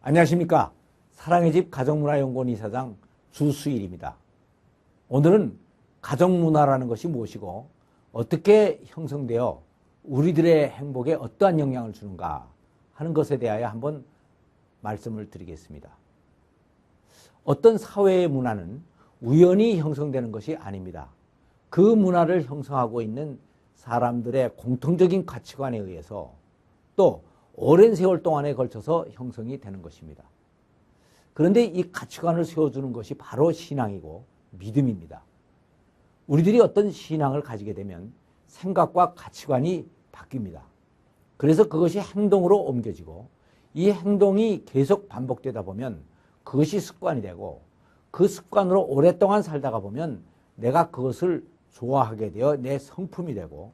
안녕하십니까. 사랑의 집 가정문화연구원 이사장 주수일입니다. 오늘은 가정문화라는 것이 무엇이고 어떻게 형성되어 우리들의 행복에 어떠한 영향을 주는가 하는 것에 대하여 한번 말씀을 드리겠습니다. 어떤 사회의 문화는 우연히 형성되는 것이 아닙니다. 그 문화를 형성하고 있는 사람들의 공통적인 가치관에 의해서 또 오랜 세월 동안에 걸쳐서 형성이 되는 것입니다. 그런데 이 가치관을 세워주는 것이 바로 신앙이고 믿음입니다. 우리들이 어떤 신앙을 가지게 되면 생각과 가치관이 바뀝니다. 그래서 그것이 행동으로 옮겨지고 이 행동이 계속 반복되다 보면 그것이 습관이 되고 그 습관으로 오랫동안 살다가 보면 내가 그것을 좋아하게 되어 내 성품이 되고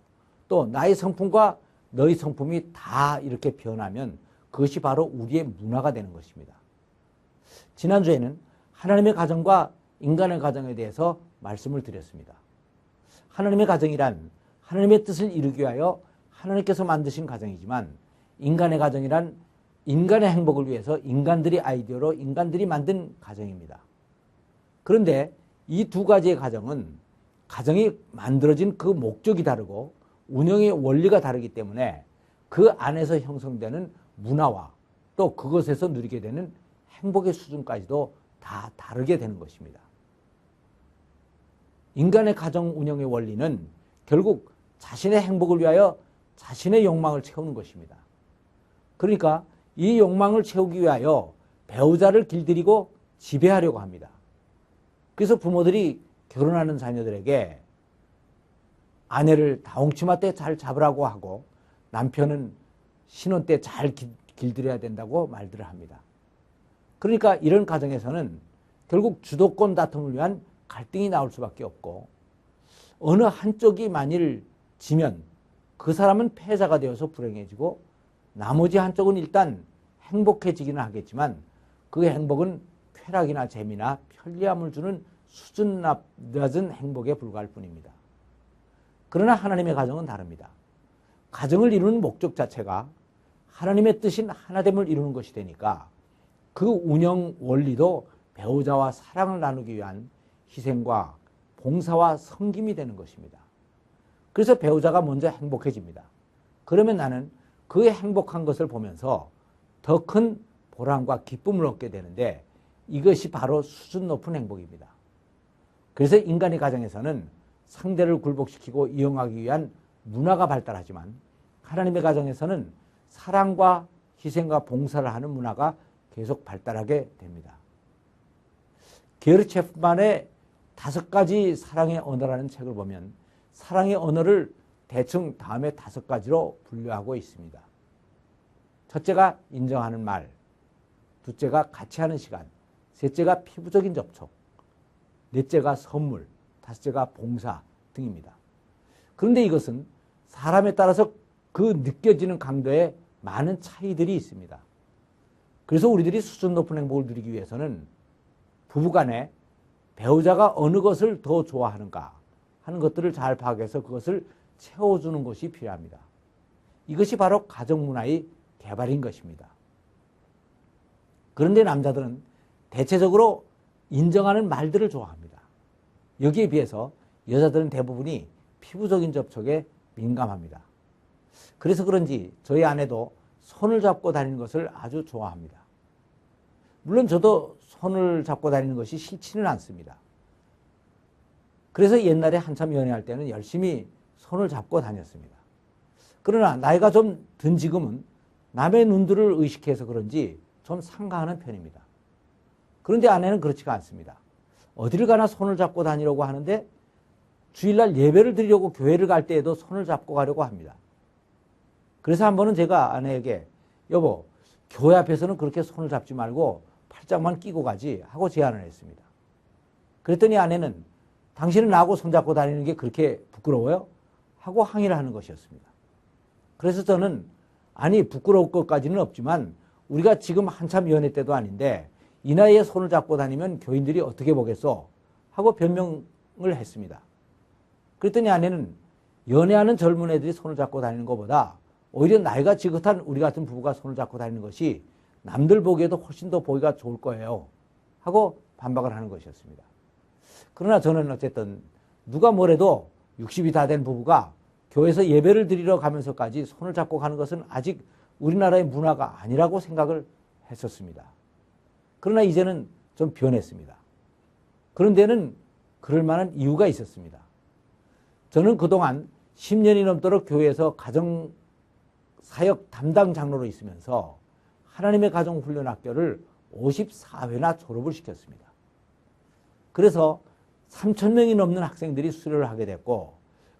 또 나의 성품과 너의 성품이 다 이렇게 변하면 그것이 바로 우리의 문화가 되는 것입니다. 지난주에는 하나님의 가정과 인간의 가정에 대해서 말씀을 드렸습니다. 하나님의 가정이란 하나님의 뜻을 이루기 위하여 하나님께서 만드신 가정이지만 인간의 가정이란 인간의 행복을 위해서 인간들이 아이디어로 인간들이 만든 가정입니다. 그런데 이 두 가지의 가정은 가정이 만들어진 그 목적이 다르고 운영의 원리가 다르기 때문에 그 안에서 형성되는 문화와 또 그것에서 누리게 되는 행복의 수준까지도 다 다르게 되는 것입니다. 인간의 가정 운영의 원리는 결국 자신의 행복을 위하여 자신의 욕망을 채우는 것입니다. 그러니까 이 욕망을 채우기 위하여 배우자를 길들이고 지배하려고 합니다. 그래서 부모들이 결혼하는 자녀들에게 아내를 다홍치마 때 잘 잡으라고 하고 남편은 신혼 때 잘 길들여야 된다고 말들을 합니다. 그러니까 이런 가정에서는 결국 주도권 다툼을 위한 갈등이 나올 수밖에 없고 어느 한쪽이 만일 지면 그 사람은 패자가 되어서 불행해지고 나머지 한쪽은 일단 행복해지기는 하겠지만 그 행복은 쾌락이나 재미나 편리함을 주는 수준 낮은 행복에 불과할 뿐입니다. 그러나 하나님의 가정은 다릅니다. 가정을 이루는 목적 자체가 하나님의 뜻인 하나됨을 이루는 것이 되니까 그 운영 원리도 배우자와 사랑을 나누기 위한 희생과 봉사와 섬김이 되는 것입니다. 그래서 배우자가 먼저 행복해집니다. 그러면 나는 그 행복한 것을 보면서 더 큰 보람과 기쁨을 얻게 되는데 이것이 바로 수준 높은 행복입니다. 그래서 인간의 가정에서는 상대를 굴복시키고 이용하기 위한 문화가 발달하지만 하나님의 가정에서는 사랑과 희생과 봉사를 하는 문화가 계속 발달하게 됩니다. 게르 체프만의 5가지 사랑의 언어라는 책을 보면 사랑의 언어를 대충 다음에 5가지로 분류하고 있습니다. 첫째가 인정하는 말, 둘째가 같이 하는 시간, 셋째가 피부적인 접촉, 넷째가 선물, 다섯째가 봉사 등입니다. 그런데 이것은 사람에 따라서 그 느껴지는 강도에 많은 차이들이 있습니다. 그래서 우리들이 수준 높은 행복을 누리기 위해서는 부부간에 배우자가 어느 것을 더 좋아하는가 하는 것들을 잘 파악해서 그것을 채워주는 것이 필요합니다. 이것이 바로 가정문화의 개발인 것입니다. 그런데 남자들은 대체적으로 인정하는 말들을 좋아합니다. 여기에 비해서 여자들은 대부분이 피부적인 접촉에 민감합니다. 그래서 그런지 저희 아내도 손을 잡고 다니는 것을 아주 좋아합니다. 물론 저도 손을 잡고 다니는 것이 싫지는 않습니다. 그래서 옛날에 한참 연애할 때는 열심히 손을 잡고 다녔습니다. 그러나 나이가 좀 든 지금은 남의 눈들을 의식해서 그런지 좀 상가하는 편입니다. 그런데 아내는 그렇지가 않습니다. 어디를 가나 손을 잡고 다니려고 하는데 주일날 예배를 드리려고 교회를 갈 때에도 손을 잡고 가려고 합니다. 그래서 한 번은 제가 아내에게 여보, 교회 앞에서는 그렇게 손을 잡지 말고 팔짱만 끼고 가지 하고 제안을 했습니다. 그랬더니 아내는 당신은 나하고 손잡고 다니는 게 그렇게 부끄러워요? 하고 항의를 하는 것이었습니다. 그래서 저는 아니 부끄러울 것까지는 없지만 우리가 지금 한참 연애 때도 아닌데 이 나이에 손을 잡고 다니면 교인들이 어떻게 보겠어? 하고 변명을 했습니다. 그랬더니 아내는 연애하는 젊은 애들이 손을 잡고 다니는 것보다 오히려 나이가 지긋한 우리 같은 부부가 손을 잡고 다니는 것이 남들 보기에도 훨씬 더 보기가 좋을 거예요 하고 반박을 하는 것이었습니다. 그러나 저는 어쨌든 누가 뭐래도 60이 다 된 부부가 교회에서 예배를 드리러 가면서까지 손을 잡고 가는 것은 아직 우리나라의 문화가 아니라고 생각을 했었습니다. 그러나 이제는 좀 변했습니다. 그런 데는 그럴 만한 이유가 있었습니다. 저는 그동안 10년이 넘도록 교회에서 가정사역 담당 장로로 있으면서 하나님의 가정훈련학교를 54회나 졸업을 시켰습니다. 그래서 3,000명이 넘는 학생들이 수료를 하게 됐고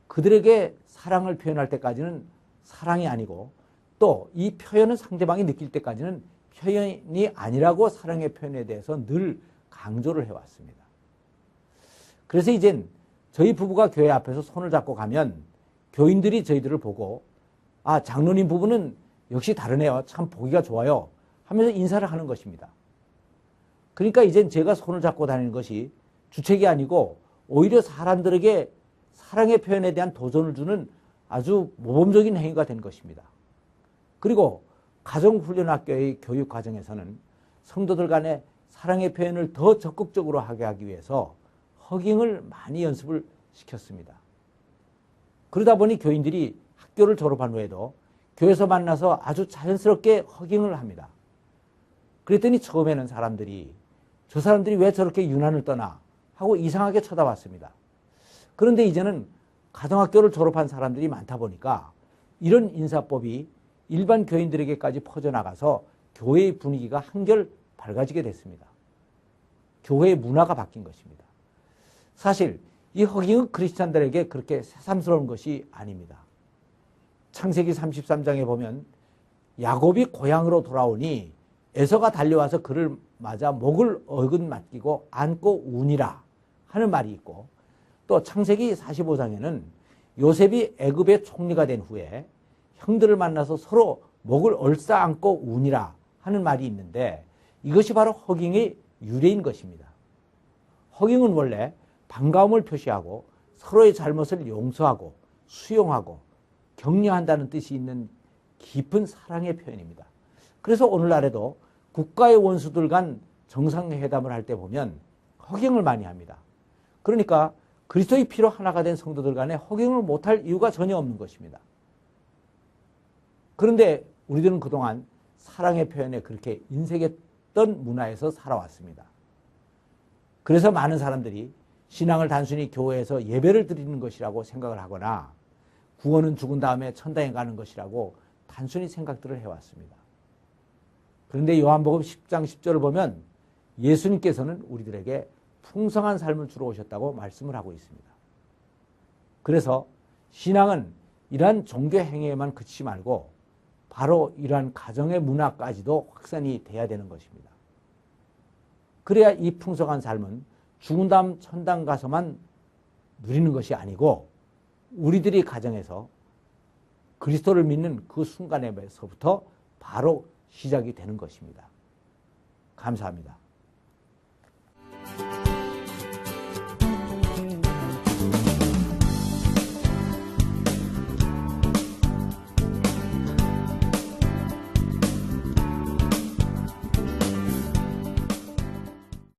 그들에게 사랑을 표현할 때까지는 사랑이 아니고 또 이 표현은 상대방이 느낄 때까지는 표현이 아니라고 사랑의 표현에 대해서 늘 강조를 해왔습니다. 그래서 이젠 저희 부부가 교회 앞에서 손을 잡고 가면 교인들이 저희들을 보고 아, 장로님 부부는 역시 다르네요. 참 보기가 좋아요. 하면서 인사를 하는 것입니다. 그러니까 이젠 제가 손을 잡고 다니는 것이 주책이 아니고 오히려 사람들에게 사랑의 표현에 대한 도전을 주는 아주 모범적인 행위가 된 것입니다. 그리고 가정훈련학교의 교육 과정에서는 성도들 간의 사랑의 표현을 더 적극적으로 하기 위해서 허깅을 많이 연습을 시켰습니다. 그러다 보니 교인들이 학교를 졸업한 후에도 교회에서 만나서 아주 자연스럽게 허깅을 합니다. 그랬더니 처음에는 사람들이 저 사람들이 왜 저렇게 유난을 떠나 하고 이상하게 쳐다봤습니다. 그런데 이제는 가정학교를 졸업한 사람들이 많다 보니까 이런 인사법이 일반 교인들에게까지 퍼져나가서 교회의 분위기가 한결 밝아지게 됐습니다. 교회의 문화가 바뀐 것입니다. 사실 이 허깅은 크리스찬들에게 그렇게 새삼스러운 것이 아닙니다. 창세기 33장에 보면 야곱이 고향으로 돌아오니 에서가 달려와서 그를 맞아 목을 어긋맞기고 안고 우니라 하는 말이 있고 또 창세기 45장에는 요셉이 애굽의 총리가 된 후에 형들을 만나서 서로 목을 얼싸안고 우니라 하는 말이 있는데 이것이 바로 허깅의 유래인 것입니다. 허깅은 원래 반가움을 표시하고 서로의 잘못을 용서하고 수용하고 격려한다는 뜻이 있는 깊은 사랑의 표현입니다. 그래서 오늘날에도 국가의 원수들 간 정상회담을 할 때 보면 허깅을 많이 합니다. 그러니까 그리스도의 피로 하나가 된 성도들 간에 허깅을 못할 이유가 전혀 없는 것입니다. 그런데 우리들은 그동안 사랑의 표현에 그렇게 인색했던 문화에서 살아왔습니다. 그래서 많은 사람들이 신앙을 단순히 교회에서 예배를 드리는 것이라고 생각을 하거나 구원은 죽은 다음에 천당에 가는 것이라고 단순히 생각들을 해왔습니다. 그런데 요한복음 10장 10절을 보면 예수님께서는 우리들에게 풍성한 삶을 주러 오셨다고 말씀을 하고 있습니다. 그래서 신앙은 이러한 종교 행위에만 그치지 말고 바로 이러한 가정의 문화까지도 확산이 돼야 되는 것입니다. 그래야 이 풍성한 삶은 죽은 다음 천당 가서만 누리는 것이 아니고 우리들이 가정에서 그리스도를 믿는 그 순간에서부터 바로 시작이 되는 것입니다. 감사합니다.